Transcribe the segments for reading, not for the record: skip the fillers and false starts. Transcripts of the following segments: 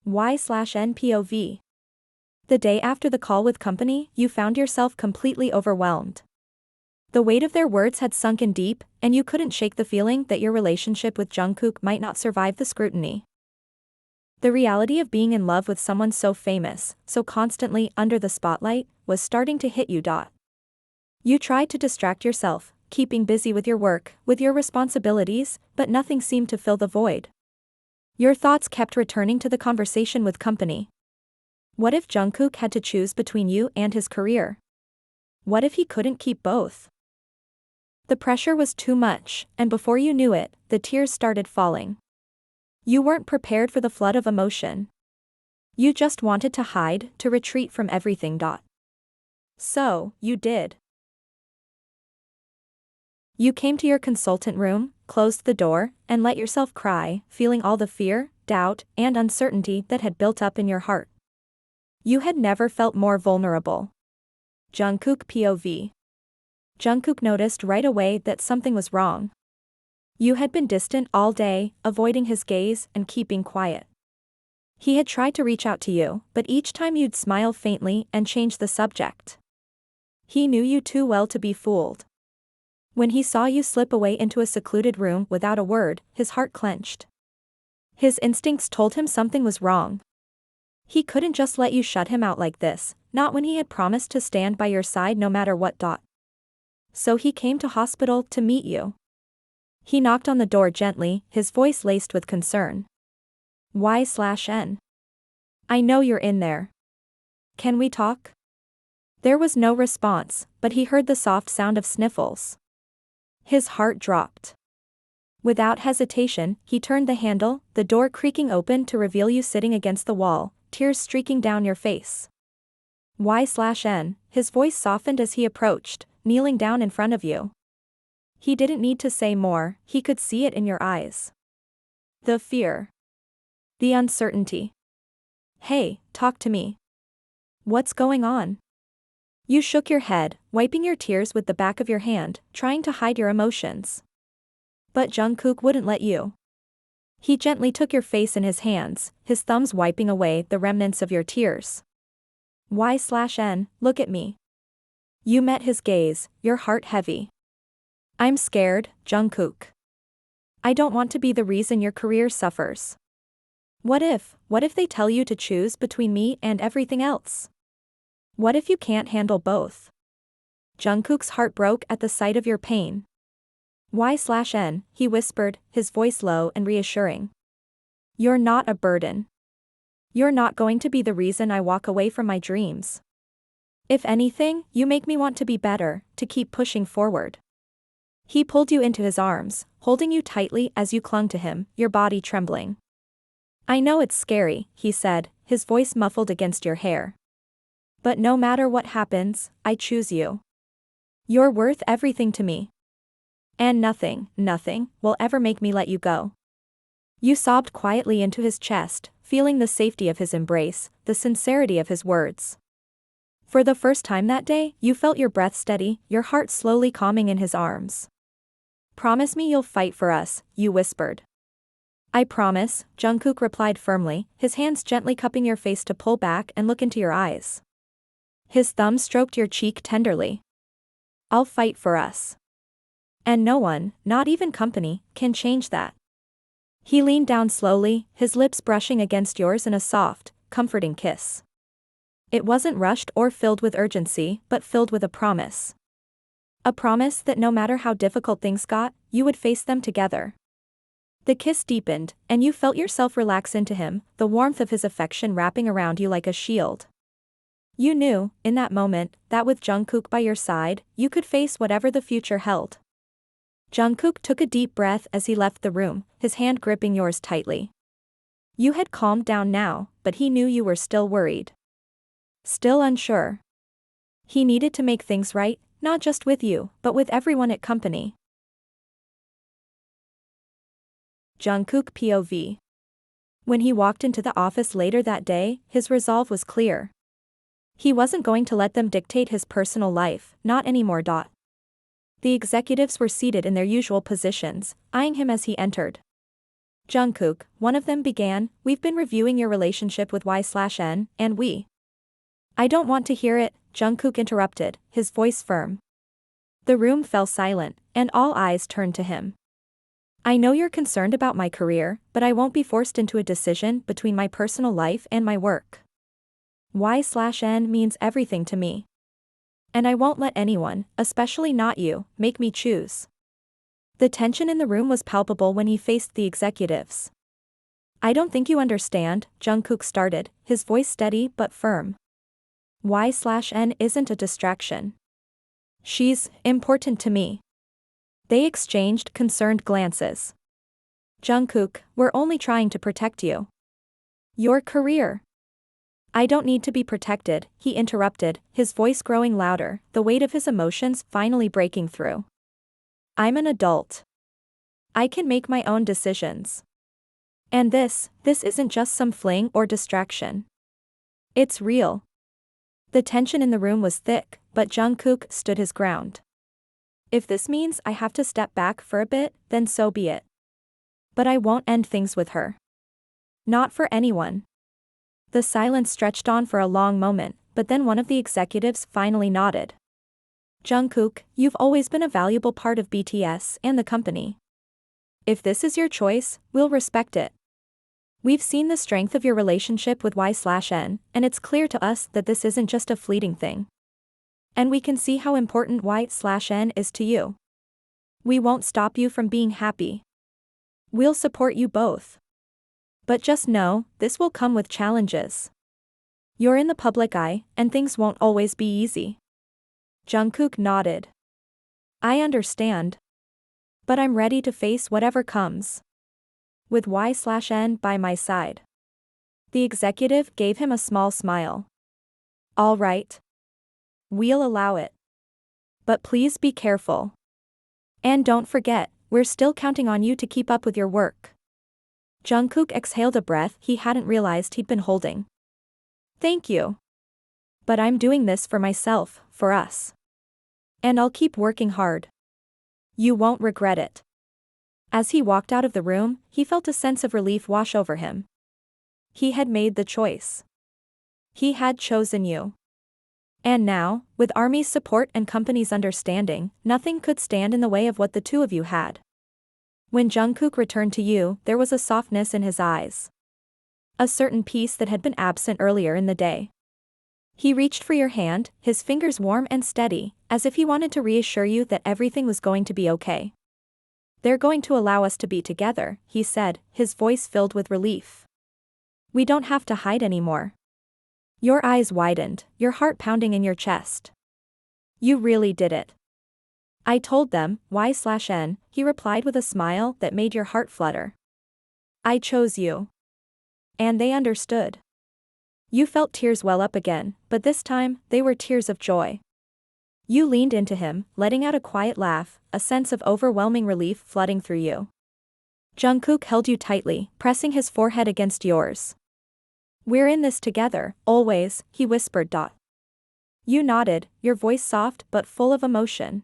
Y/NPOV. The day after the call with company, you found yourself completely overwhelmed. The weight of their words had sunk in deep, and you couldn't shake the feeling that your relationship with Jungkook might not survive the scrutiny. The reality of being in love with someone so famous, so constantly under the spotlight, was starting to hit you. You tried to distract yourself, keeping busy with your work, with your responsibilities, but nothing seemed to fill the void. Your thoughts kept returning to the conversation with company. What if Jungkook had to choose between you and his career? What if he couldn't keep both? The pressure was too much, and before you knew it, the tears started falling. You weren't prepared for the flood of emotion. You just wanted to hide, to retreat from everything. So, you did. You came to your consultant room, closed the door, and let yourself cry, feeling all the fear, doubt, and uncertainty that had built up in your heart. You had never felt more vulnerable. Jungkook POV. Jungkook noticed right away that something was wrong. You had been distant all day, avoiding his gaze and keeping quiet. He had tried to reach out to you, but each time you'd smile faintly and change the subject. He knew you too well to be fooled. When he saw you slip away into a secluded room without a word, his heart clenched. His instincts told him something was wrong. He couldn't just let you shut him out like this, not when he had promised to stand by your side no matter what. So he came to hospital to meet you. He knocked on the door gently, his voice laced with concern. Y/N. I know you're in there. Can we talk? There was no response, but he heard the soft sound of sniffles. His heart dropped. Without hesitation, he turned the handle, the door creaking open to reveal you sitting against the wall, tears streaking down your face. Y/N, his voice softened as he approached, kneeling down in front of you. He didn't need to say more, he could see it in your eyes. The fear. The uncertainty. Hey, talk to me. What's going on? You shook your head, wiping your tears with the back of your hand, trying to hide your emotions. But Jungkook wouldn't let you. He gently took your face in his hands, his thumbs wiping away the remnants of your tears. Y/N, look at me. You met his gaze, your heart heavy. I'm scared, Jungkook. I don't want to be the reason your career suffers. What if they tell you to choose between me and everything else? What if you can't handle both? Jungkook's heart broke at the sight of your pain. Y/N, he whispered, his voice low and reassuring. You're not a burden. You're not going to be the reason I walk away from my dreams. If anything, you make me want to be better, to keep pushing forward. He pulled you into his arms, holding you tightly as you clung to him, your body trembling. I know it's scary, he said, his voice muffled against your hair. But no matter what happens, I choose you. You're worth everything to me. And nothing will ever make me let you go. You sobbed quietly into his chest, feeling the safety of his embrace, the sincerity of his words. For the first time that day, you felt your breath steady, your heart slowly calming in his arms. Promise me you'll fight for us, you whispered. I promise, Jungkook replied firmly, his hands gently cupping your face to pull back and look into your eyes. His thumb stroked your cheek tenderly. I'll fight for us. And no one, not even company, can change that. He leaned down slowly, his lips brushing against yours in a soft, comforting kiss. It wasn't rushed or filled with urgency, but filled with a promise. A promise that no matter how difficult things got, you would face them together. The kiss deepened, and you felt yourself relax into him, the warmth of his affection wrapping around you like a shield. You knew, in that moment, that with Jungkook by your side, you could face whatever the future held. Jungkook took a deep breath as he left the room, his hand gripping yours tightly. You had calmed down now, but he knew you were still worried. Still unsure. He needed to make things right, not just with you, but with everyone at company. Jungkook POV. When he walked into the office later that day, his resolve was clear. He wasn't going to let them dictate his personal life, not anymore. The executives were seated in their usual positions, eyeing him as he entered. Jungkook, one of them began, we've been reviewing your relationship with Y/N, and we. I don't want to hear it, Jungkook interrupted, his voice firm. The room fell silent, and all eyes turned to him. I know you're concerned about my career, but I won't be forced into a decision between my personal life and my work. Y/N means everything to me. And I won't let anyone, especially not you, make me choose. The tension in the room was palpable when he faced the executives. I don't think you understand, Jungkook started, his voice steady but firm. Y/N isn't a distraction. She's important to me. They exchanged concerned glances. Jungkook, we're only trying to protect you. Your career. I don't need to be protected, he interrupted, his voice growing louder, the weight of his emotions finally breaking through. I'm an adult. I can make my own decisions. And this isn't just some fling or distraction. It's real. The tension in the room was thick, but Jungkook stood his ground. If this means I have to step back for a bit, then so be it. But I won't end things with her. Not for anyone. The silence stretched on for a long moment, but then one of the executives finally nodded. Jungkook, you've always been a valuable part of BTS and the company. If this is your choice, we'll respect it. We've seen the strength of your relationship with Y/N, and it's clear to us that this isn't just a fleeting thing. And we can see how important Y/N is to you. We won't stop you from being happy. We'll support you both. But just know, this will come with challenges. You're in the public eye, and things won't always be easy. Jungkook nodded. I understand. But I'm ready to face whatever comes. With Y/N by my side. The executive gave him a small smile. All right. We'll allow it. But please be careful. And don't forget, we're still counting on you to keep up with your work. Jungkook exhaled a breath he hadn't realized he'd been holding. Thank you. But I'm doing this for myself, for us. And I'll keep working hard. You won't regret it. As he walked out of the room, he felt a sense of relief wash over him. He had made the choice. He had chosen you. And now, with Army's support and company's understanding, nothing could stand in the way of what the two of you had. When Jungkook returned to you, there was a softness in his eyes. A certain peace that had been absent earlier in the day. He reached for your hand, his fingers warm and steady, as if he wanted to reassure you that everything was going to be okay. They're going to allow us to be together, he said, his voice filled with relief. We don't have to hide anymore. Your eyes widened, your heart pounding in your chest. You really did it. I told them, Y/N, he replied with a smile that made your heart flutter. I chose you. And they understood. You felt tears well up again, but this time, they were tears of joy. You leaned into him, letting out a quiet laugh, a sense of overwhelming relief flooding through you. Jungkook held you tightly, pressing his forehead against yours. We're in this together, always, he whispered. You nodded, your voice soft but full of emotion.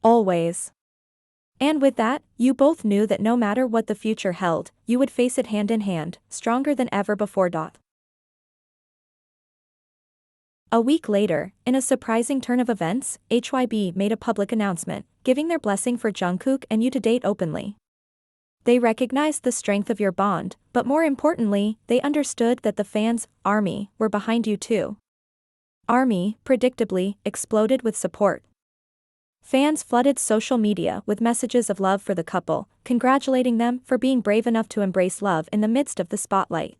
Always. And with that, you both knew that no matter what the future held, you would face it hand in hand, stronger than ever before. A week later, in a surprising turn of events, HYB made a public announcement, giving their blessing for Jungkook and you to date openly. They recognized the strength of your bond, but more importantly, they understood that the fans, Army, were behind you too. Army, predictably, exploded with support. Fans flooded social media with messages of love for the couple, congratulating them for being brave enough to embrace love in the midst of the spotlight.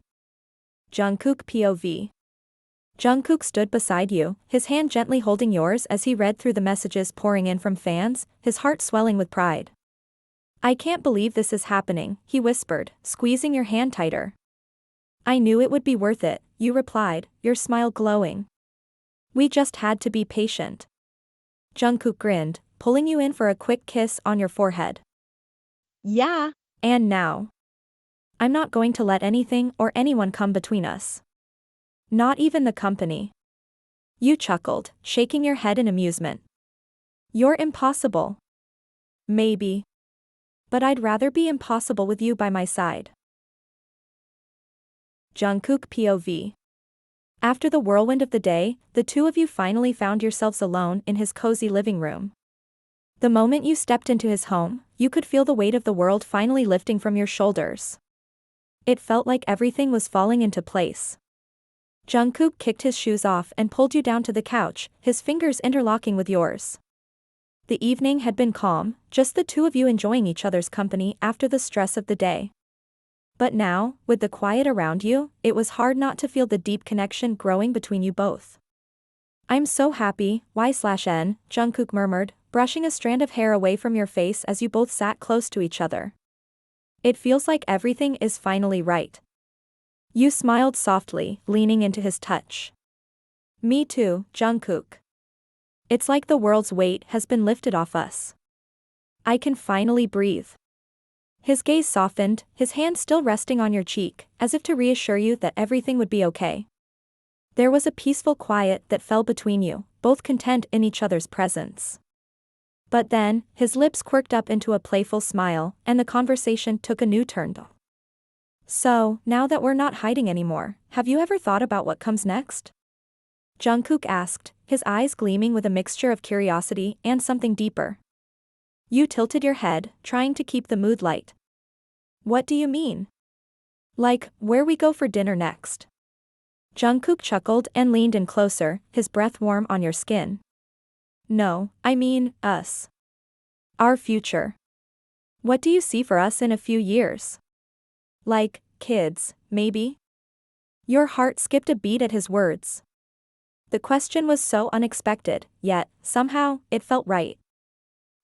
Jungkook POV. Jungkook stood beside you, his hand gently holding yours as he read through the messages pouring in from fans, his heart swelling with pride. I can't believe this is happening, he whispered, squeezing your hand tighter. I knew it would be worth it, you replied, your smile glowing. We just had to be patient. Jungkook grinned, pulling you in for a quick kiss on your forehead. Yeah. And now. I'm not going to let anything or anyone come between us. Not even the company. You chuckled, shaking your head in amusement. You're impossible. Maybe. But I'd rather be impossible with you by my side. Jungkook POV. After the whirlwind of the day, the two of you finally found yourselves alone in his cozy living room. The moment you stepped into his home, you could feel the weight of the world finally lifting from your shoulders. It felt like everything was falling into place. Jungkook kicked his shoes off and pulled you down to the couch, his fingers interlocking with yours. The evening had been calm, just the two of you enjoying each other's company after the stress of the day. But now, with the quiet around you, it was hard not to feel the deep connection growing between you both. I'm so happy, Y/N, Jungkook murmured, brushing a strand of hair away from your face as you both sat close to each other. It feels like everything is finally right. You smiled softly, leaning into his touch. Me too, Jungkook. It's like the world's weight has been lifted off us. I can finally breathe. His gaze softened, his hand still resting on your cheek, as if to reassure you that everything would be okay. There was a peaceful quiet that fell between you, both content in each other's presence. But then, his lips quirked up into a playful smile, and the conversation took a new turn. So, now that we're not hiding anymore, have you ever thought about what comes next? Jungkook asked, his eyes gleaming with a mixture of curiosity and something deeper. You tilted your head, trying to keep the mood light. What do you mean? Like, where we go for dinner next? Jungkook chuckled and leaned in closer, his breath warm on your skin. No, I mean, us. Our future. What do you see for us in a few years? Like, kids, maybe? Your heart skipped a beat at his words. The question was so unexpected, yet, somehow, it felt right.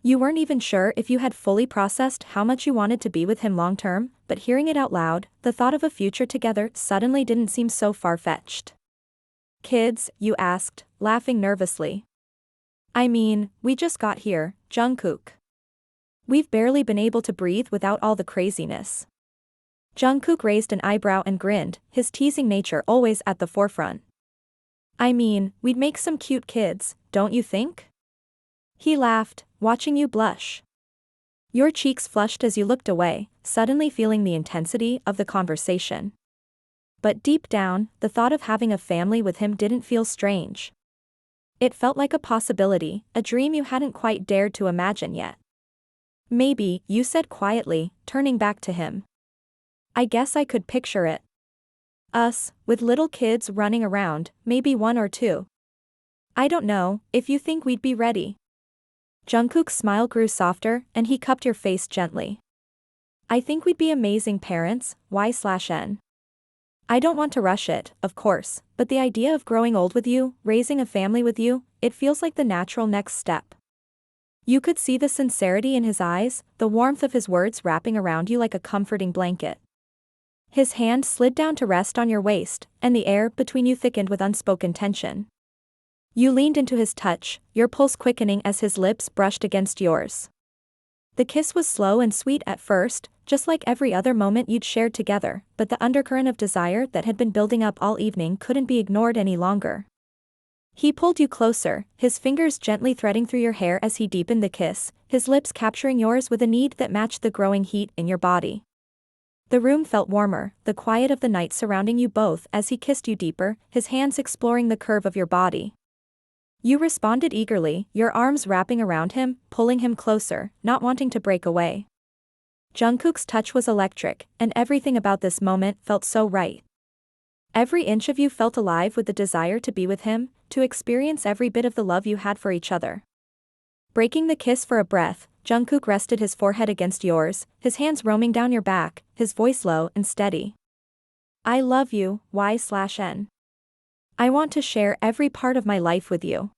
You weren't even sure if you had fully processed how much you wanted to be with him long-term, but hearing it out loud, the thought of a future together suddenly didn't seem so far-fetched. Kids, you asked, laughing nervously. I mean, we just got here, Jungkook. We've barely been able to breathe without all the craziness. Jungkook raised an eyebrow and grinned, his teasing nature always at the forefront. I mean, we'd make some cute kids, don't you think? He laughed, watching you blush. Your cheeks flushed as you looked away, suddenly feeling the intensity of the conversation. But deep down, the thought of having a family with him didn't feel strange. It felt like a possibility, a dream you hadn't quite dared to imagine yet. Maybe, you said quietly, turning back to him. I guess I could picture it. Us, with little kids running around, maybe one or two. I don't know, if you think we'd be ready. Jungkook's smile grew softer, and he cupped your face gently. I think we'd be amazing parents, Y/N. I don't want to rush it, of course, but the idea of growing old with you, raising a family with you, it feels like the natural next step. You could see the sincerity in his eyes, the warmth of his words wrapping around you like a comforting blanket. His hand slid down to rest on your waist, and the air between you thickened with unspoken tension. You leaned into his touch, your pulse quickening as his lips brushed against yours. The kiss was slow and sweet at first, just like every other moment you'd shared together, but the undercurrent of desire that had been building up all evening couldn't be ignored any longer. He pulled you closer, his fingers gently threading through your hair as he deepened the kiss, his lips capturing yours with a need that matched the growing heat in your body. The room felt warmer, the quiet of the night surrounding you both as he kissed you deeper, his hands exploring the curve of your body. You responded eagerly, your arms wrapping around him, pulling him closer, not wanting to break away. Jungkook's touch was electric, and everything about this moment felt so right. Every inch of you felt alive with the desire to be with him, to experience every bit of the love you had for each other. Breaking the kiss for a breath, Jungkook rested his forehead against yours, his hands roaming down your back, his voice low and steady. I love you, Y/N. I want to share every part of my life with you.